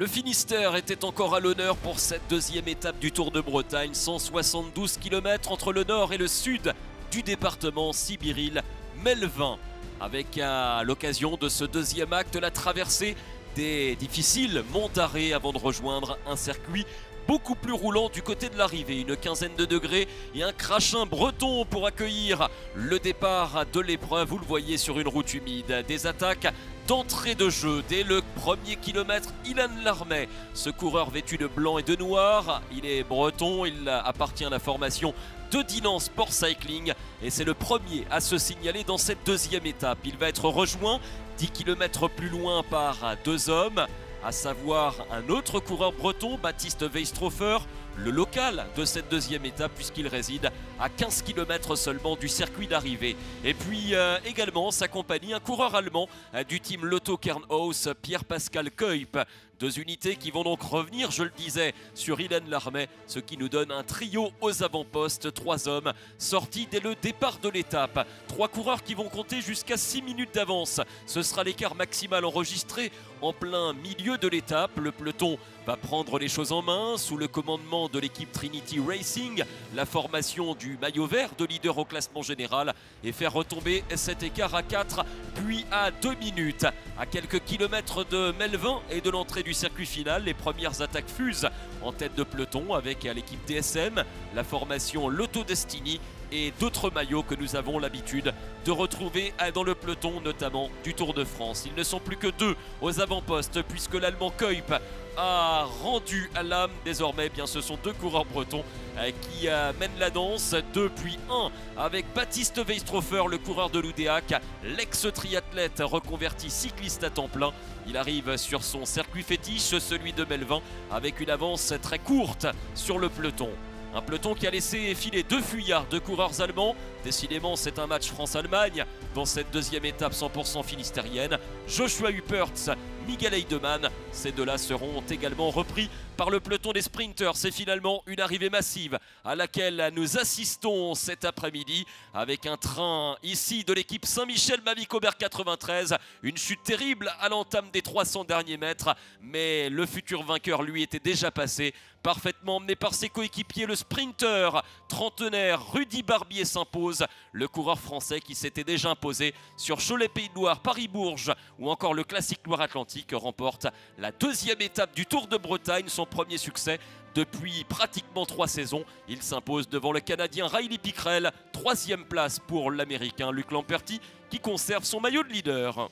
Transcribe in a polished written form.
Le Finistère était encore à l'honneur pour cette deuxième étape du Tour de Bretagne, 172 km entre le nord et le sud du département Sibiril-Melvin. Avec à l'occasion de ce deuxième acte la traversée des difficiles monts d'arrêt avant de rejoindre un circuit beaucoup plus roulant du côté de l'arrivée, une quinzaine de degrés et un crachin breton pour accueillir le départ de l'épreuve. Vous le voyez sur une route humide, des attaques d'entrée de jeu dès le premier kilomètre. Ilan Larmet, ce coureur vêtu de blanc et de noir, il est breton, il appartient à la formation de Dinan Sport Cycling et c'est le premier à se signaler dans cette deuxième étape. Il va être rejoint 10 km plus loin par deux hommes, à savoir un autre coureur breton, Baptiste Weistrofer, le local de cette deuxième étape puisqu'il réside à 15 km seulement du circuit d'arrivée. Et puis également s'accompagne un coureur allemand du team Lotto Kernhaus, Pierre-Pascal Kuyp. Deux unités qui vont donc revenir, je le disais, sur Ilan Larmet, ce qui nous donne un trio aux avant-postes, trois hommes sortis dès le départ de l'étape. Trois coureurs qui vont compter jusqu'à 6 minutes d'avance. Ce sera l'écart maximal enregistré en plein milieu de l'étape. Le peloton va prendre les choses en main sous le commandement de l'équipe Trinity Racing, la formation du maillot vert de leader au classement général, et faire retomber cet écart à 4 puis à 2 minutes. À quelques kilomètres de Melvin et de l'entrée du circuit final, les premières attaques fusent en tête de peloton avec l'équipe DSM, la formation Lotto Destiny et d'autres maillots que nous avons l'habitude de retrouver dans le peloton, notamment du Tour de France. Ils ne sont plus que deux aux avant-postes puisque l'Allemand Kuyp a rendu à l'âme. Désormais, bien, ce sont deux coureurs bretons qui mènent la danse, 2 puis 1 avec Baptiste Weistrofer, le coureur de l'Oudéac, l'ex-triathlète reconverti cycliste à temps plein. Il arrive sur son circuit fétiche, celui de Melvin, avec une avance très courte sur le peloton. Un peloton qui a laissé filer deux fuyards, deux coureurs allemands. Décidément, c'est un match France-Allemagne dans cette deuxième étape 100% finistérienne. Joshua Huppertz, Miguel Heidemann, ces deux-là seront également repris par le peloton des sprinters. C'est finalement une arrivée massive à laquelle nous assistons cet après-midi avec un train ici de l'équipe Saint-Michel Mavic Aubert 93. Une chute terrible à l'entame des 300 derniers mètres, mais le futur vainqueur lui était déjà passé, parfaitement emmené par ses coéquipiers. Le sprinter trentenaire Rudy Barbier s'impose, le coureur français qui s'était déjà imposé sur Cholet-Pays de Loire, Paris-Bourges ou encore le classique Loire-Atlantique remporte la deuxième étape du Tour de Bretagne, son premier succès depuis pratiquement 3 saisons. Il s'impose devant le Canadien Riley Pickrell, troisième place pour l'Américain Luc Lamperti qui conserve son maillot de leader.